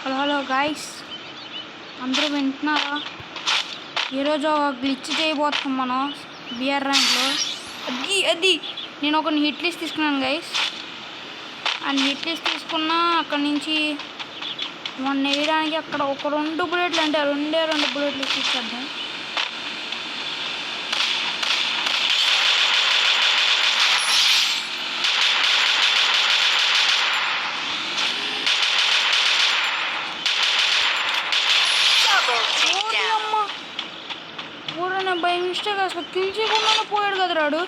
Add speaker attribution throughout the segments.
Speaker 1: Hello hello guys, అందరూ వింటున్నారా? ఈరోజు ఒక గ్లిచ్ చేయబోతున్నాం మనం బిఆర్ ర్యాంక్లో. అది నేను ఒక హిట్ లిస్ట్ తీసుకున్నాను గైస్. ఆ హిట్ లిస్ట్ తీసుకున్నా అక్కడి నుంచి మొన్న వేయడానికి అక్కడ ఒక 2 బుల్లెట్లు అంటే 2 బుల్లెట్లు ఇచ్చేద్దాం. బై మిస్టేక్ అసలు కిల్ చేయకుండానే పోయాడు కదా రాడు.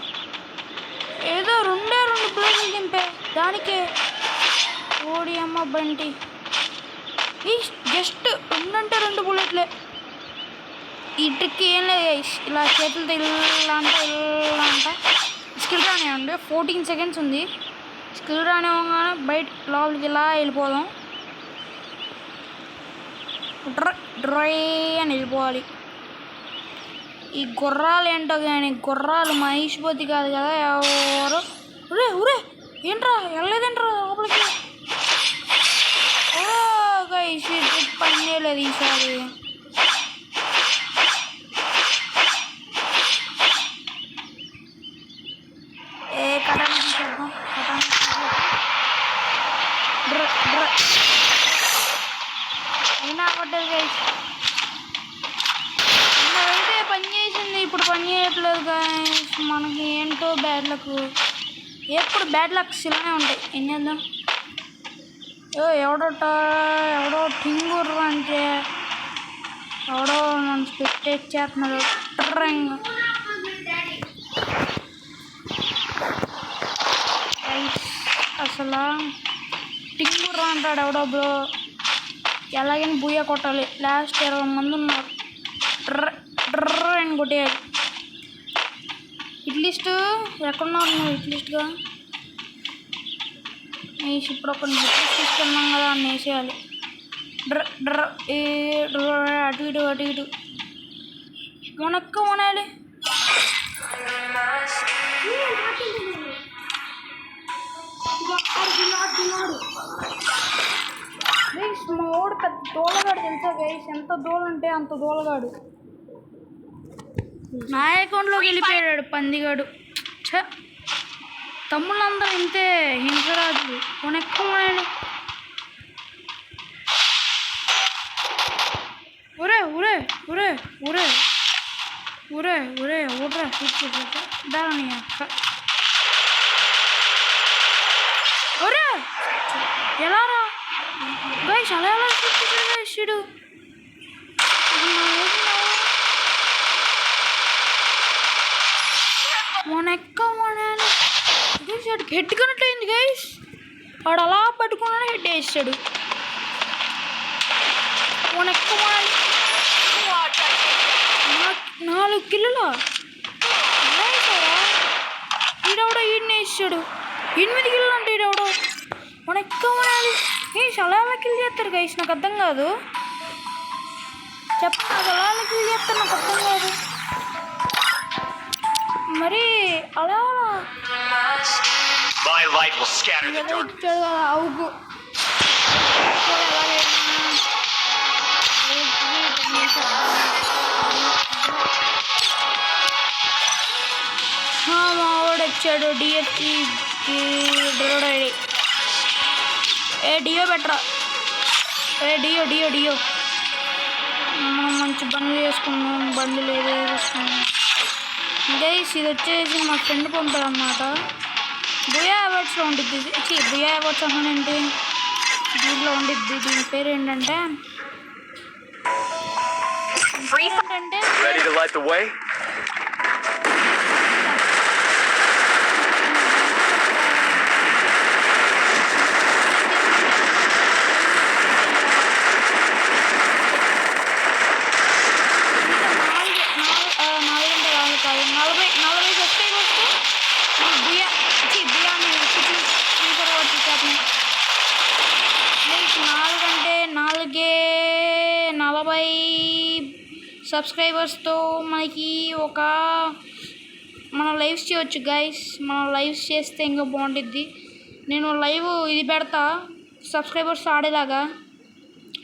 Speaker 1: ఏదో 2 బుల్లెట్లు దింపే దానికే ఓడి అమ్మ బంటి. ఈ జస్ట్ 2 బుల్లెట్లే. ఈ ట్రిక్ ఏం లేదు, ఇలా చేతులతో ఇలా అంటే స్కిల్ రానివ్వండి. 14 సెకండ్స్ ఉంది. స్కిల్ రానివ్వగానే బయట లోపలికి ఇలా వెళ్ళిపోదాం. డ్రై అని వెళ్ళిపోవాలి. ఈ గుర్రాలు ఏంటో కానీ గుర్రాలు మహిషిపోతి కాదు కదా ఎవరు. ఉరే ఏంట్రా వెళ్ళలేదేంట్రా లోపలికి. ట్రిప్ పని లేదు ఈసారి. కటాన్ని తీసేద్దాం. అయినా కొట్టదు గైస్. అయితే పని చేసింది, ఇప్పుడు పని చేయట్లేదు గైస్. మనకి ఏంటో బ్యాడ్ లక్, ఎప్పుడు బ్యాడ్ లక్స్ ఇలానే ఉంటాయి. ఏం చేద్దాం. ఎవడో టింగుర్రు అంటే ఎవడో నన్ను స్పెక్టేట్ చేస్తున్నాడు. అసలు టింగుర్రు అంటాడు ఎవడో బ్రో. ఎలాగైనా బూయ కొట్టాలి. లాస్ట్ 20 మంది ఉన్నారు. అని కొట్టేయాలి. ఇట్లీస్ట్ ఎక్కడున్నావు నువ్వు? ఇట్లీస్ట్గా ఇప్పుడు ఒక హిట్లిస్ట్ తీసుకున్నాం కదా అని వేసేయాలి. అటు ఇటు మునక్క మునాలి. మా వాడు పెద్ద దోలగాడు తెలుసా గైస్. ఎంత దోలంటే అంత దోలగాడు. నా అకౌంట్లోకి వెళ్ళిపోయాడు పందిగాడు. తమ్ముళ్ళందరూ ఇంతే హింసరాజులు. కొనెక్కువ ఒరే ఒరే ఒరే ఒరే ఒరే ఒరే ఊడ్రా దాని అక్క. ఒరే ఎలారా గైస్, అలా ఎలా ఇచ్చాడు. హెడ్ కనట్లయింది గైస్. వాడు అలా పట్టుకున్నాడు, హెడ్ వేసాడు. మొనెక్క 4 కిల్లులు ఎలా వేసారా? ఈడెవడో ఈయన్ని వేసాడు. 8 కిల్లులు అంటే ఈడెవడో మొనెక్క మొనాలి. అలా ఎలా కిల్ చేస్తారు గైస్? నాకు అర్థం కాదు. చెప్పండి, అది అలా ఎలా కిల్ చేస్తారు? నాకు అర్థం కాదు. మరి అలా అవుగు మావాడు వచ్చాడు. డిఎఫ్కి డియో బెటరా. డియో మనం మంచి బండ్లు వేసుకున్నాం. బండ్లు ఏదో వేసుకున్నాం గైస్. ఇది వచ్చేసి మా ఫ్రెండ్ పంపాడు అన్నమాట. బుయా అవార్డ్స్లో ఉండిద్ది. బుయా అవార్డ్స్ అన్నానంటే దీంట్లో ఉండిద్ది. దీని పేరు ఏంటంటే సబ్స్క్రైబర్స్తో మనకి మనం లైవ్స్ చేయవచ్చు గైస్. మనం లైవ్స్ చేస్తే ఇంకా బాగుంటుంది. నేను లైవ్ ఇది పెడతా సబ్స్క్రైబర్స్ ఆడేలాగా.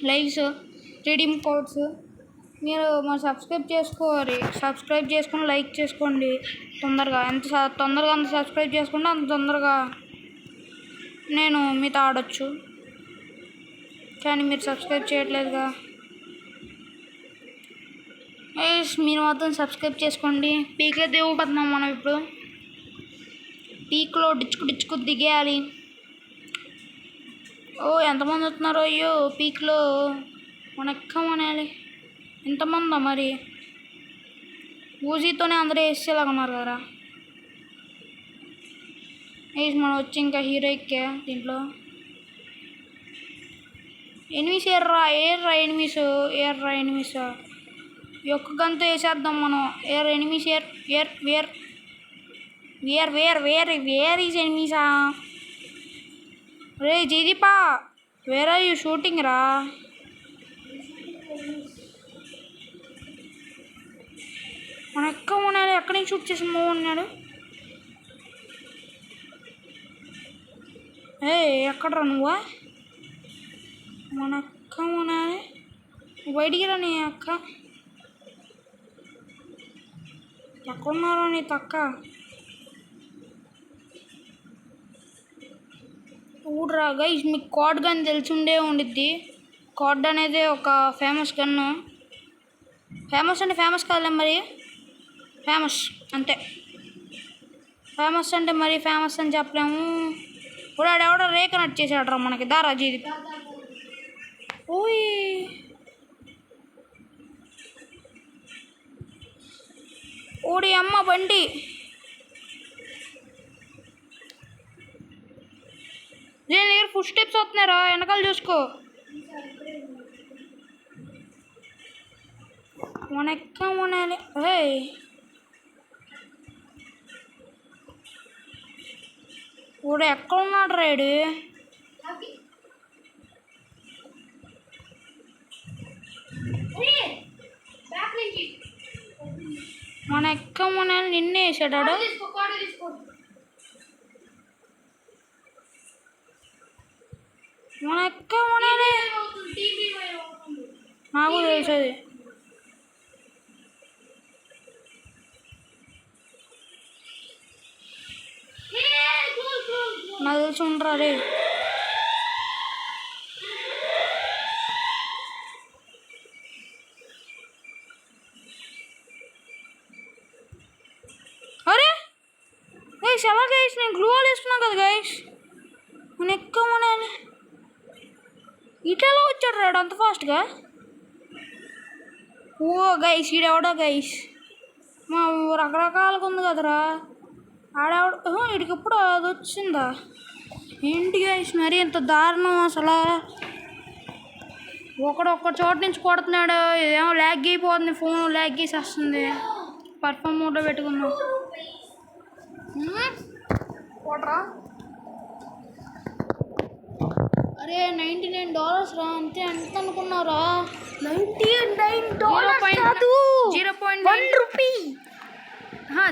Speaker 1: Likes, redeem codes. మీరు మరి సబ్స్క్రైబ్ చేసుకొని లైక్ చేసుకోండి తొందరగా. ఎంత తొందరగా అంత సబ్స్క్రైబ్ చేసుకుంటే అంత తొందరగా నేను మీతో ఆడొచ్చు. కానీ మీరు సబ్స్క్రైబ్ చేయట్లేదుగా. మీరు మాత్రం సబ్స్క్రైబ్ చేసుకోండి. పీక్లో దిగిపోతున్నాం మనం ఇప్పుడు. పీక్లో డిచ్చుకు దిగేయాలి. ఎంతమంది వస్తున్నారో. అయ్యో పీక్లో మన ఎక్కమనేయాలి. ఎంతమందా మరి? ఊజీతోనే అందరూ వేసేలాగా ఉన్నారు కదా. మనం వచ్చి ఇంకా హీరో ఎక్కా దీంట్లో. ఎనిమిస్ ఏర్రా ఎనిమిస్ ఒక్క గంత వేసేద్దాం మనం. ఎనిమిస్ వేర్ ఈజ్ ఎనిమిసా? రే జీదీపా, వేర్ ఆర్ యూ షూటింగ్ రా? మన ఉన్నాడు. ఎక్కడి నుంచి షూట్ చేసి ఉన్నాడు? ఎక్కడరా నువ్వా? మన అక్క ఉన్నాడు. బయటికి రా నీ అక్క. ఎక్కడున్నారో నీ తక్క? ఊడ్రా గైస్. మీకు కార్డ్ గన్ తెలిసి ఉండిద్ది. కార్డ్ అనేది ఒక ఫేమస్ గన్ను. ఫేమస్ అంటే ఫేమస్ కాదులే మరి, ఫేమస్ అంతే. ఫేమస్ అంటే మరి ఫేమస్ అని చెప్పలేము. ఇప్పుడు ఆడెవడో రేఖ నట్ చేసాడరా మనకి. దారా జీది. ఓడి అమ్మ బండి. దీని దగ్గర ఫుడ్ స్టెప్స్ వస్తున్నారా? వెనకాల చూసుకో. మన ఎక్కమనాలి. ఓడు ఎక్కడ ఉన్నాడు రైడు? మన ఎక్కమనాలి. నిన్నే వేసాడు. మన ఎక్కమనాలి. నాకు తెలిసేది. నాకు తెలిసి ఉండరా రే. అరే గైస్, ఎలా గైస్? నేను గ్లూ వాల్ వేసుకున్నాను కదా గైస్. నేను ఎక్కమనాలి. ఇటెలా వచ్చాడు రాడు అంత ఫాస్ట్గా? గైస్ ఈడెవడో గైస్. మా రకరకాలుగా ఉంది కదరా ఆడెవడ. వీడికి ఎప్పుడు అది వచ్చిందా ఏంటి గైస్? మరి ఇంత దారుణం అసలు. ఒక్క చోట నుంచి కొడుతున్నాడు. ఇదేమో ల్యాగ్ అయిపోతుంది. ఫోన్ ల్యాగ్ చేసేస్తుంది. పర్ఫామ్ మోడ్లో పెట్టుకుందాం. కొట్రా. అరే $99 రా. అంతే. ఎంత అనుకున్నారా? $99 కాదు, 0.1 రూపీ.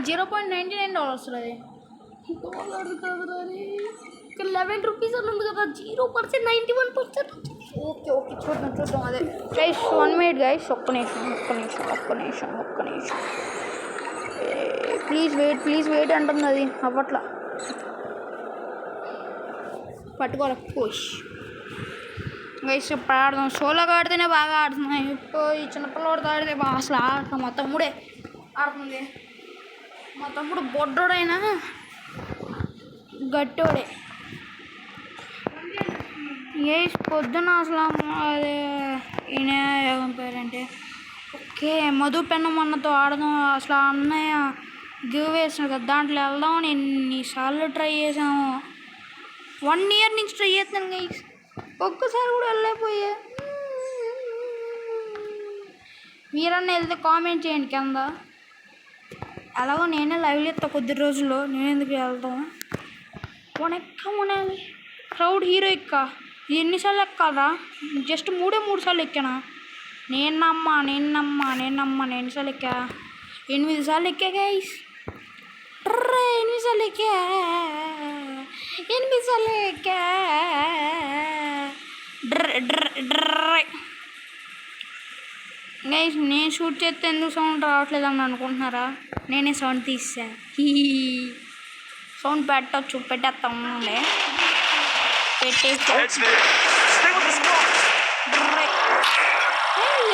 Speaker 1: $0.99 అది. $1 కాదురా. ఇక్కడ 11 రూపీస్ అని ఉంది కదా. 0%, 91%. ఓకే చూద్దాం. అదే గైస్ 1 మినిట్ గైస్. ఒక్క నిమిషం. ప్లీజ్ వెయిట్ అంటుంది అది. అవ్వట్లా. పట్టుకోవాలి. Push guys. ఇప్పుడు ఆడదాం. సోలోగా ఆడితేనే బాగా ఆడుతున్నాయి. ఇప్పుడు ఈ చిన్నపిల్లవాడితో ఆడితే బాగా అసలు ఆడతాం. మా తమ్ముడే ఆడుతుంది. మా తమ్ముడు బొడ్డోడైనా గట్టోడే. పొద్దున అసలు అదే ఈయన పేరంటే ఓకే మధు పెన్నమ్మన్నతో ఆడదాం. అసలు అన్నయ్య గివ్ వేసినాడు కదా, దాంట్లో వెళ్దామని ఎన్నిసార్లు ట్రై చేసాము. 1 ఇయర్ నుంచి ట్రై చేస్తాను గైస్. ఒక్కసారి కూడా వెళ్ళలేకపోయా. మీరన్నా వెళ్తే కామెంట్ చేయండి కింద. అలాగో నేనే లైవ్లో ఎత్తా కొద్ది రోజుల్లో. నేను ఎందుకు వెళ్తాం? ఎక్కమనాలి. క్రౌడ్ హీరో ఎన్నిసార్లు ఎక్కాలరా? జస్ట్ 3 సార్లు ఎక్కానా? నేను నమ్మా ఎన్నిసార్లు ఎక్కా? 8 సార్లు ఎక్కా గైస్. 8 సార్లు ఎక్కా. డ్రై గైస్ నేను షూట్ చేస్తే ఎందుకు సౌండ్ రావట్లేదని అనుకుంటున్నారా? నేనే సౌండ్ తీసాను. సౌండ్ పెట్టేస్తాము పెట్టేసి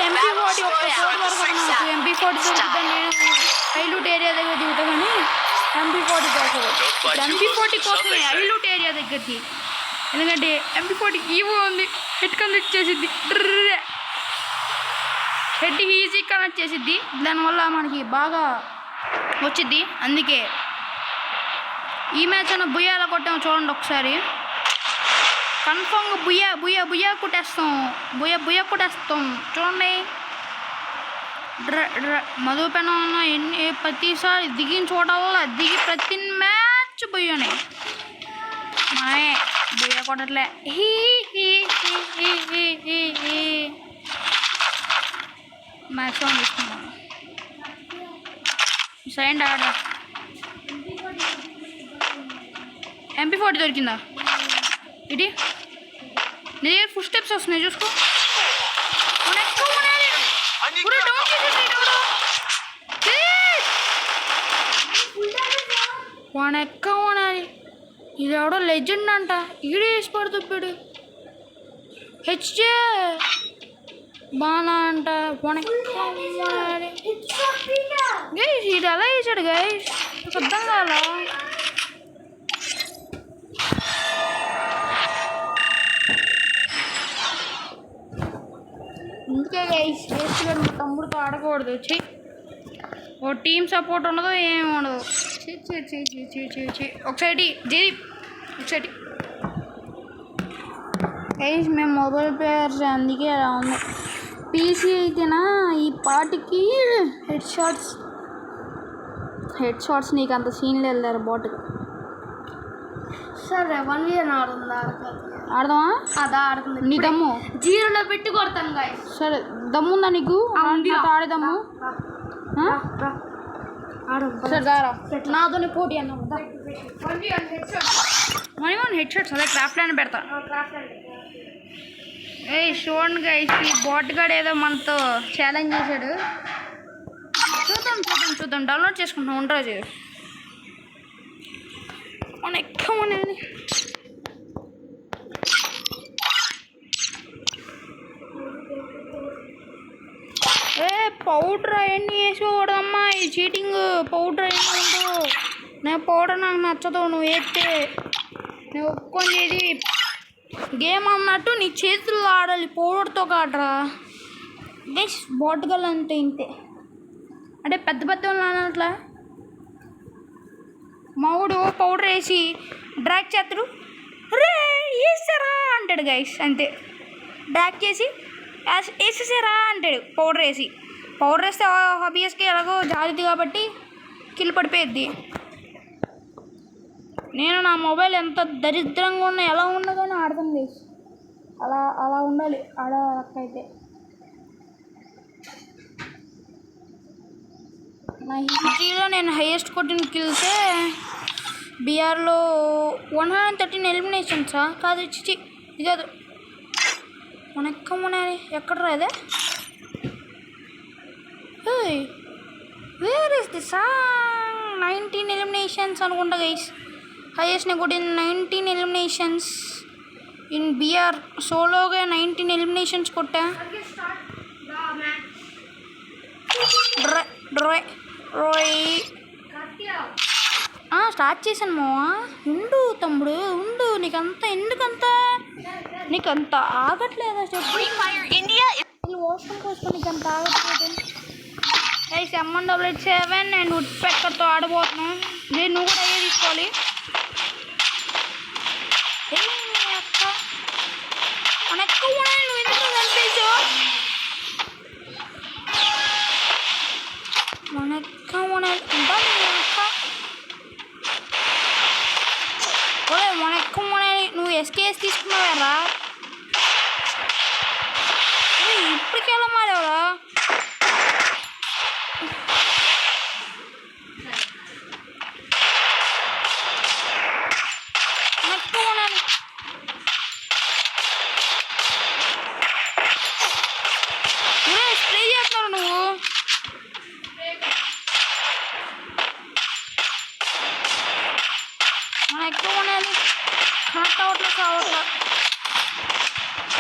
Speaker 1: MP40 ఒక్క కోడ్ వరకు నాకు MP40 దొరుకుతుంది. నేను హైలూట్ ఏరియా దగ్గర దిగుతా కానీ MP40 దొరకదు. MP40 కోసమే హైలూట్ ఏరియా దగ్గరికి, ఎందుకంటే MP40 ఈవో ఉంది, హెడ్ కనెక్ట్ చేసిద్ది, హెడ్ ఈజీ కనెక్ట్ చేసిద్ది, దానివల్ల మనకి బాగా వచ్చిద్ది. అందుకే ఈ మ్యాచ్ అన్న బుయ్యాల కొట్టాము చూడండి ఒకసారి. కన్ఫామ్గా బుయ్యా కొట్టేస్తాం, బుయ్యా కొట్టేస్తాం చూడండి. మధుపెన ఎన్ని ప్రతిసారి దిగిన చోట వల్ల దిగి ప్రతి మ్యాచ్ బుయ్యనే మానే బుయ్య కొట్టట్లే. మ్యాచ్ ఆన్ తీసుకున్నాం. సైండ్ ఆడ MP40 దొరికిందా? ఇది నీ దగ్గర ఫుల్ స్టెప్స్ వస్తున్నాయి చూసుకో. వానెక్క ఉనాలి. ఇది ఎవడో లెజెండ్ అంట, ఈడే వేసి పడుతుప్పాడు. హెచ్జే బాగా అంట. గైస్ ఇది ఎలా వేసాడు గైస్, అర్థం కాలా. అందుకే గైస్ వేసుకొని మా తమ్ముడితో ఆడకూడదు. చెయ్యి ఓ టీమ్ సపోర్ట్ ఉండదు, ఏమి ఉండదు. ఒకసారి ఒకసారి గైస్ మేము మొబైల్ ప్లేయర్స్, అందుకే అలా ఉంది. పీసీ అయితేనా ఈ పాటికి హెడ్ షాట్స్ నీకు అంత సీన్ లేదు బాటుకి.
Speaker 2: సరే 1v1
Speaker 1: ఆడదామా?
Speaker 2: అదా ఆడుతుంది.
Speaker 1: నీ దమ్ము
Speaker 2: 0లో పెట్టి కొడతాను గాయస్.
Speaker 1: సరే దమ్ముందా నీకు? ఆడేదమ్ము సరే దారా, నాతోనే పోటీ అన్న. 1v1 హెడ్ షాట్స్ అదే క్రాఫ్ట్ అని పెడతా. చూడండి గైస్, ఈ బాట్ గాడు ఏదో మనతో ఛాలెంజ్ చేశాడు. చూద్దాం డౌన్లోడ్ చేసుకుంటాం. ఉండరాజు మన ఎక్కమనేది పౌడర్ అవన్నీ వేసుకోకూడదమ్మా. ఈ చీటింగ్ పౌడర్ అవన్నీ ఉండవు. నేను పౌడర్ నాకు నచ్చదు, నువ్వు వేస్తే నేను ఒప్పుకొని చేసి గేమ్ అన్నట్టు నీ చేతుల్లో ఆడాలి, పౌడర్తో కాడరా గైస్. బాట్గల్ అంటే ఇంతే, అంటే పెద్ద పెద్ద వాళ్ళు అట్లా మావుడు పౌడర్ వేసి డ్రాక్ చేస్తాడు, రే వేసారా అంటాడు గైస్. అంతే, డ్రాక్ చేసి వేసేసారా అంటాడు పౌడర్ వేసి. పౌడర్ వేస్తే ఆబ్వియస్గా ఎలాగో జాగ్రత్త కాబట్టి కిల్ పడిపోయిద్ది. నేను నా మొబైల్ ఎంత దరిద్రంగా ఉన్నా ఎలా ఉన్నా కానీ ఆడతాను గైస్. అలా ఉండాలి ఆడకైతే. నా హిస్టరీలో నేను హైయెస్ట్ కొట్టిన కిల్సే బీఆర్లో 113 ఎలిమినేషన్సా కాదు, ఇది కాదు. మనెక్కమనేది ఎక్కడ రాదే? Where is the song? 19 eliminations అనుకుంటా గైస్. హైయెస్ట్ నేను కొట్టిన 19 ఎలిమినేషన్స్ ఇన్ బీఆర్. సోలోగా 19 ఎలిమినేషన్స్ కొట్టా. స్టార్ట్ చేశాను మావా. ఉండు తమ్ముడు ఉండు, నీకంత ఆగట్లేదా చెప్పు? వాష్రూమ్ కోసం నీకంత ఆగట్లేదు. గైస్ M188 నేను వుడ్ పెక్కర్తో ఆడబోతున్నాను. నువ్వు కూడా అయ్యే తీసుకోవాలి. నువ్వు ఎందుకు కనిపించు? నువ్వు ఎస్కేఎస్ తీసుకున్నావరా? ఇప్పటికెలా మారేవరా?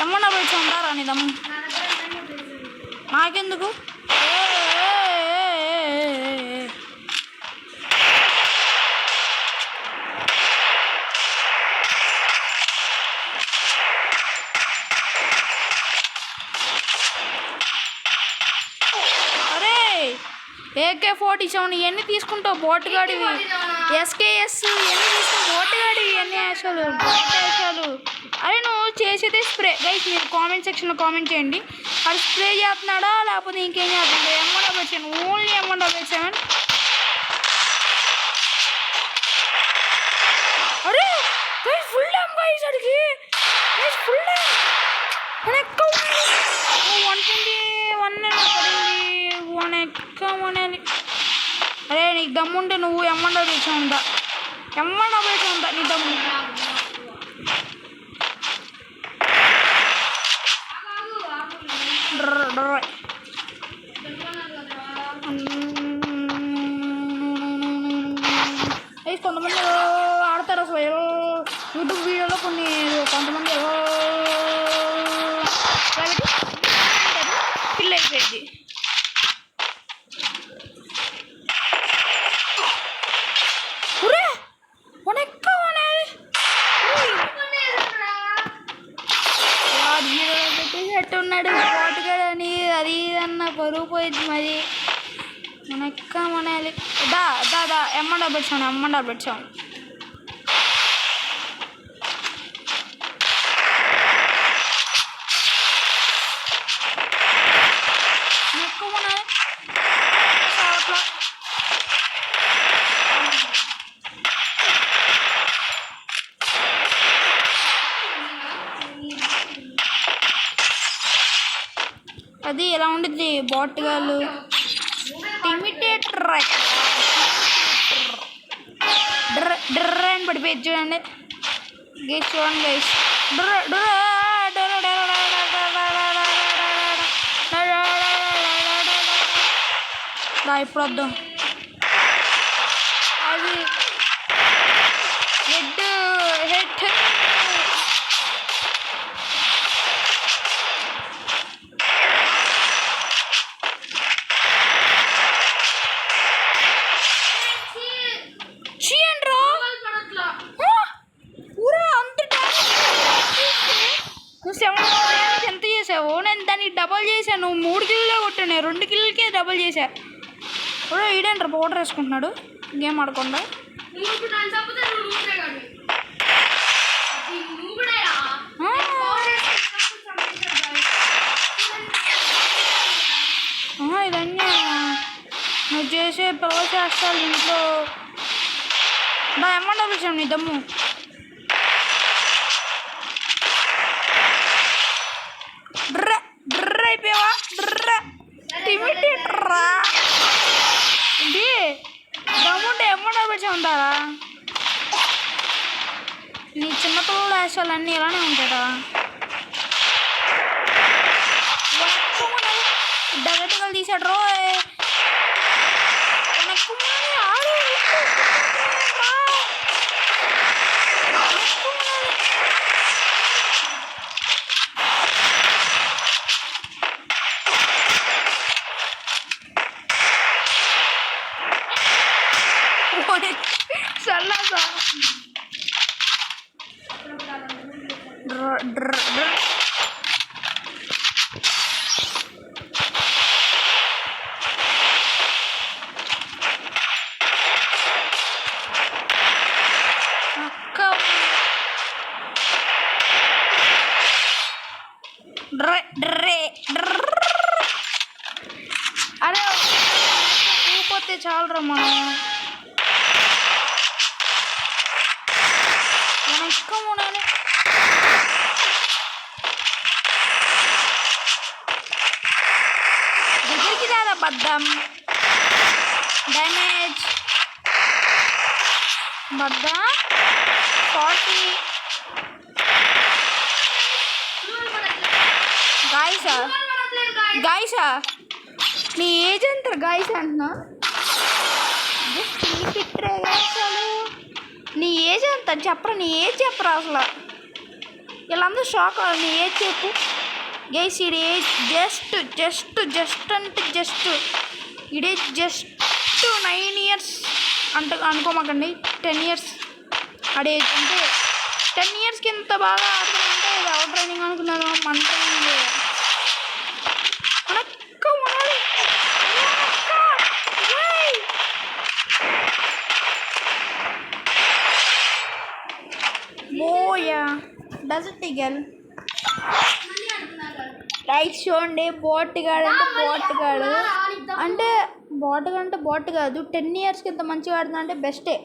Speaker 1: ఏమన్నా పెట్టి ఉంటారా నీ దమ్ము నాకెందుకు AK-47 ఇవన్నీ తీసుకుంటావు బోటుగాడివి SKS ఇవన్నీ తీసుకుని బోటుగాడివి ఇవన్నీ వేషాలు వేషాలు అరే నువ్వు చేసేదే స్ప్రే గైస్ మీరు కామెంట్ సెక్షన్లో కామెంట్ చేయండి అది స్ప్రే చేస్తున్నాడా లేకపోతే ఇంకేం చేస్తున్నాడు M177 ఓన్లీ M177 అరే గైస్ ఫుల్ డ్యామ్ గైస్ అడిగి గైస్ ఫుల్ డ్యామ్ నేను ఎక్కువ 121 ఎక్కువ మనాలి అరే నీకు దమ్ముంటే నువ్వు M177 ఉందా M177 ఉందా నీ దమ్ము కొంతమంది ఆడతారు అసలు యూట్యూబ్ వీడియోలో కొంతమంది వాళ్ళకి కిల్ అయిపోయింది ఉన్నాడు పోటుగాడని అది అన్న పరుగు పోయింది మరి మనక్క మనాలి దా దా దా M177 పెట్టాము ఎక్కువ మనాలి అది ఎలా ఉండిద్ది బాట్గాళ్ళు ఇమిటేటర్ డ్ర అని పడిపోయింది చూడండి గేస్ చూడండి గైస్ ఇప్పుడు వద్దాం అది హెడ్ ఎంత చేసావు నేను దానికి డబల్ చేశాను 3 కిల్లులే కొట్టాను 2 కిల్లులకే డబల్ చేశా ఇప్పుడు ఈడేంటారు పౌడర్ వేసుకుంటున్నాడు గేమ్ ఆడకుండా ఇదన్నీ నువ్వు చేసే పిల్లలు చేస్తావు ఇంట్లో M177 నీ దమ్ము డ్ర అయిపోయావా టిమిటేటరా ఏంటి దమ్ముంటే M177 ఉంటారా నీ చిన్నపిల్లలు వేషాలన్నీ ఇలానే ఉంటారా డగటికలు తీసాడు రో సల్లాసా అరే ఊపోతే చాలరా మనం ఎక్కువ ఉండాలి దగ్గరికి రాదా బద్దం డ్యామేజ్ బద్దా 40 గాయసా నీ ఏజ్ ఎంత గాయస్ అంటున్నా నీ ఏజ్ ఎంత చెప్పరా నీ ఏజ్ చెప్పరా అసలు వీళ్ళందరూ షాక్ అవ్వాలి ఏజ్ చెప్పు గైస్ ఇది ఏజ్ జస్ట్ అంటే జస్ట్ ఇడే జస్ట్ 9 years అంటే అనుకోమాకండి 10 years అడే అంటే 10 yearsకి ఇంత బాగా ఆడుతుందంటే ఇది అవుట్ ట్రైనింగ్ అనుకున్నాను మన ట్రైనింగ్ డజంట్ గెల్ రైట్ చూడండి బోట్గాడు అంటే బోట్ కాదు 10 yearsకి ఇంత మంచిగా ఆడుతున్నా అంటే బెస్టే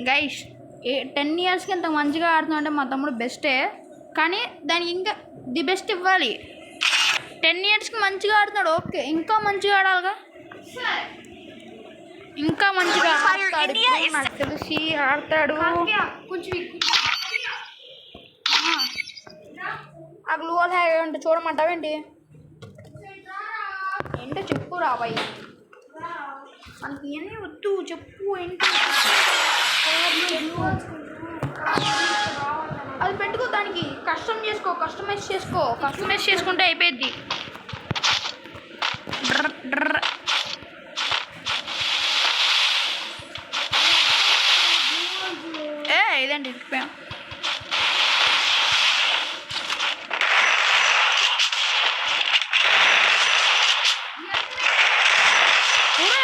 Speaker 1: గైస్ 10 yearsకి ఇంత మంచిగా ఆడుతున్నా అంటే మా తమ్ముడు బెస్టే కానీ దానికి ఇంకా ది బెస్ట్ ఇవ్వాలి 10 yearsకి మంచిగా ఆడుతున్నాడు ఓకే ఇంకా మంచిగా ఆడాలిగా ఇంకా మంచిగా ఆడతాడు నాకు తెలిసి ఆడతాడు ఆ గ్లూ వాల్ అంటే చూడమంటావేంటి ఏంటో చెప్పు రాబాయి మనకి ఏమీ వద్దు చెప్పు ఏంటి అది పెట్టుకో దానికి కస్టమైజ్ చేసుకుంటే అయిపోద్ది ఇదండి ఇరికిపోయాం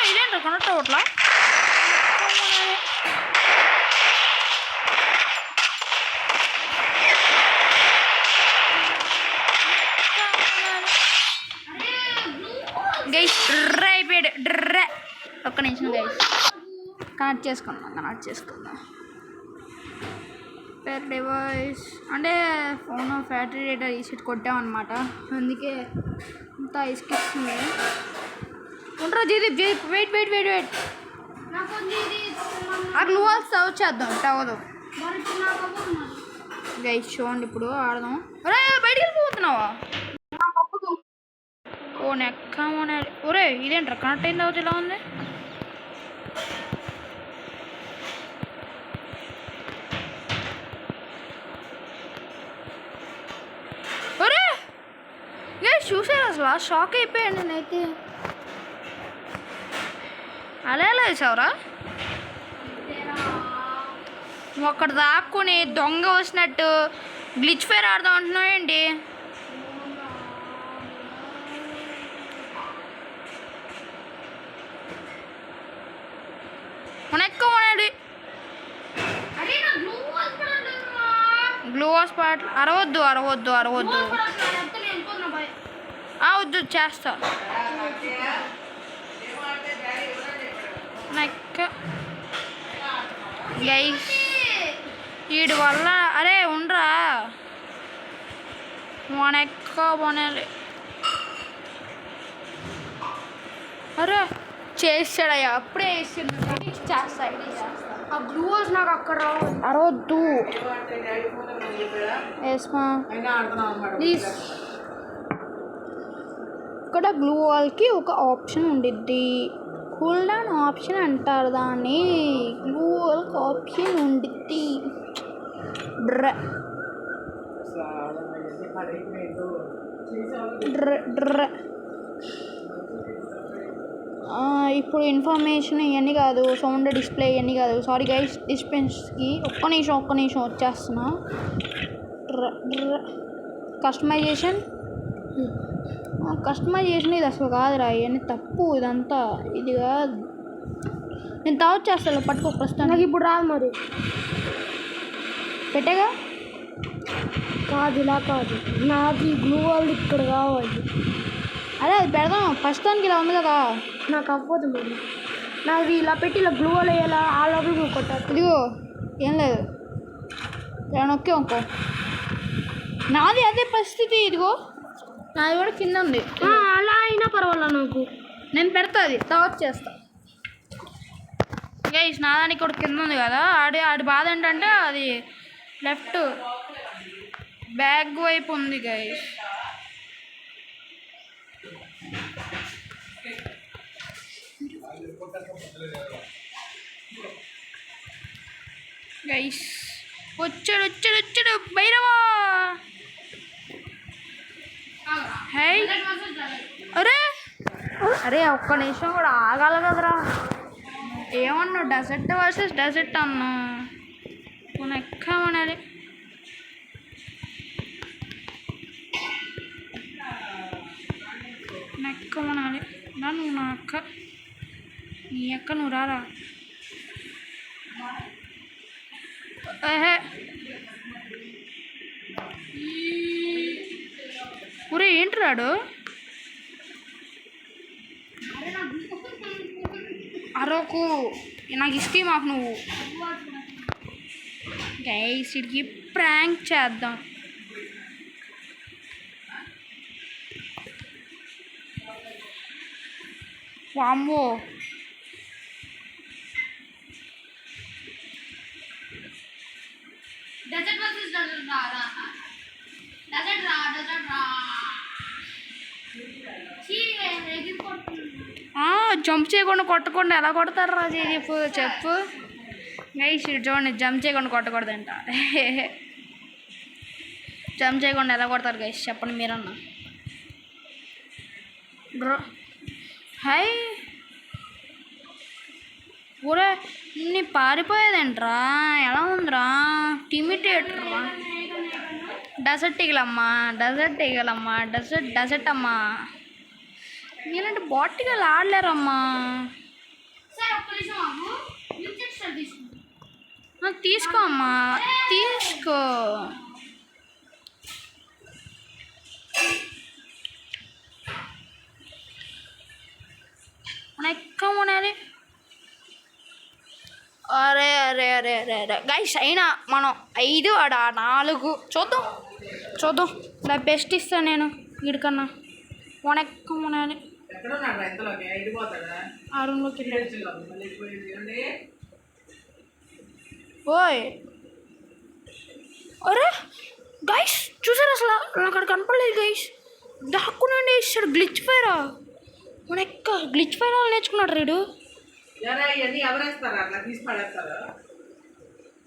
Speaker 1: ఇదేంటో కనెక్ట్ అవ్వట్లా గైస్ అయిపోయాడు ఒక్క నిమిషం గైస్ కనెక్ట్ చేసుకుందాం పెర్ డివైస్ అంటే ఫోన్ ఫ్యాక్టరీ డేటా రీసెట్ కొట్టామన్నమాట అందుకే అంత ఇసుకిస్తుంది ఉంటా జయదీప్ వెయిట్ ఆ గ్లూ వాల్స్ వచ్చేద్దాం టవదు గైస్ చూడండి ఇప్పుడు ఆడదాం బయటికి వెళ్ళిపోతున్నావా ఓ నెక్కమోనే ఒరే ఇదేంట్రా కనెక్ట్ అయింది అవుతుంది ఇలా ఉంది చూసారు అసలు షాక్ అయిపోయాను నేనైతే అలా ఎలా వేసావురా ఒక్కడు దాక్కుని దొంగ వచ్చినట్టు గ్లిచ్ ఫైర్ ఆడదాం అంటున్నావు ఏంటి మనెక్కమోనాడు గ్లూ వాస్ పాట్ అరవద్దు వద్దు చేస్తా నెక్క గైస్ వీడి వల్ల అరే ఉండరా మనెక్క పోనేది అరే చేస్తాడయ్యా అప్పుడే చేస్తా ఆ గ్లూ వాల్స్ నాకు అక్కడ అరవద్దు ఎస్మా ప్లీజ్ ఇక్కడ గ్లూ వాల్కి ఒక ఆప్షన్ ఉండిద్ది కూల్ డౌన్ ఆప్షన్ అంటారు దాన్ని గ్లూ వాల్కి ఆప్షన్ ఉండిద్ది ఇప్పుడు ఇన్ఫర్మేషన్ ఇవన్నీ కాదు సౌండ్ డిస్ప్లే ఇవన్నీ కాదు సారీ గైస్ డిస్పెన్స్కి ఒక్క నిమిషం వచ్చేస్తున్నా కస్టమైజేషన్ ఇది అసలు కాదురా ఇవన్నీ తప్పు ఇదంతా ఇది కాదు నేను తావు చేస్తాను పట్టుకో ప్రస్తుతానికి ఇప్పుడు రాదు మరి పెట్టేగా కాదు ఇలా కాదు నాకు గ్లూ వాల్ ఇక్కడ కావాలి అదే అది పెడదాం ప్రస్తుతానికి ఇలా ఉంది కదా నాకు అవ్వదు మరి నాకు ఇలా పెట్టి ఇలా గ్లూ వాల్ వేయాలా ఆ లోపల కొట్టాలి ఇదిగో ఏం లేదు ఇలా నొక్కే ఇంకో నాది అదే పరిస్థితి ఇదిగో నాది కూడా కింద ఉంది అలా అయినా పర్వాలా నాకు నేను పెడతా అది తర్వాత చేస్తా గైస్ నాదానికి కూడా కింద ఉంది కదా ఆడి బాధ ఏంటంటే అది లెఫ్ట్ బ్యాక్ వైపు ఉంది గైస్ గైస్ వచ్చాడు వచ్చాడు వచ్చాడు భైరవా. హై అరే అరే ఒక్క నిమిషం కూడా ఆగాలి కదరా. ఏమన్నావు డెజర్ట్ వర్సెస్ డెజర్ట్ అన్నా. మనం ఎక్కమనాలి. ఎక్కమనాలి నా నువ్వు నా అక్క. నీ అక్క నువ్వు రారా. ఏహే ఊరే ఏంటి రాడు. అరకు నాకు ఇష్టం మాకు నువ్వు. గైస్ ఇడికి ప్రాంక్ చేద్దాం. వామ్మో
Speaker 2: డెజర్ట్ వర్సెస్ డెజర్ట్ రా రా డెజర్ట్ రా డెజర్ట్ రా చీ ఎగిరిపోతుంది.
Speaker 1: జంప్ చేయకుండా కొట్టకుండా ఎలా కొడతారు రా చెప్పు చెప్పు. గైస్ చూడండి జంప్ చేయకుండా కొట్టకూడదంట. జంప్ చేయకుండా ఎలా కొడతారు గైస్ చెప్పండి మీరన్నా. బ్రో హాయ్ ఊరే నీ పారిపోయేదేంట్రా. ఎలా ఉందిరా టిమిటేటర్ రా. డెజర్ట్ ఈగలమ్మా డెజర్ట్ ఈగలమ్మా డెజర్ట్ డెజర్ట్ అమ్మా. మీలాంటి బాటికలు ఆడలేరమ్మా.
Speaker 2: సార్ ఒక్క నిమిషం ఆగు. ఇంజెక్షన్ తీసుకుంటా.
Speaker 1: తీసుకో అమ్మా తీసుకో. మన ఎక్కమనాలి. అరే అరే అరే అరే అరే గైస్ అయినా మనం 5 ఆడ 4 చూద్దాం చూద్దాం. నా బెస్ట్ ఇస్తాను నేను వీడికన్నా. మన ఎక్కమనాలి. ఆ రూమ్లోకి ఓయ్ అరే గైస్ చూసారు అసలు నాకు అక్కడ కనపడలేదు గైస్. దాక్కునండి ఇస్తాడు గ్లిచ్ ఫైరా. మన ఎక్క గ్లిచ్ ఫైర్ నేర్చుకున్నాడు రేడు.
Speaker 3: ఎవరేస్తారా అట్లా తీసి పడేస్తారా.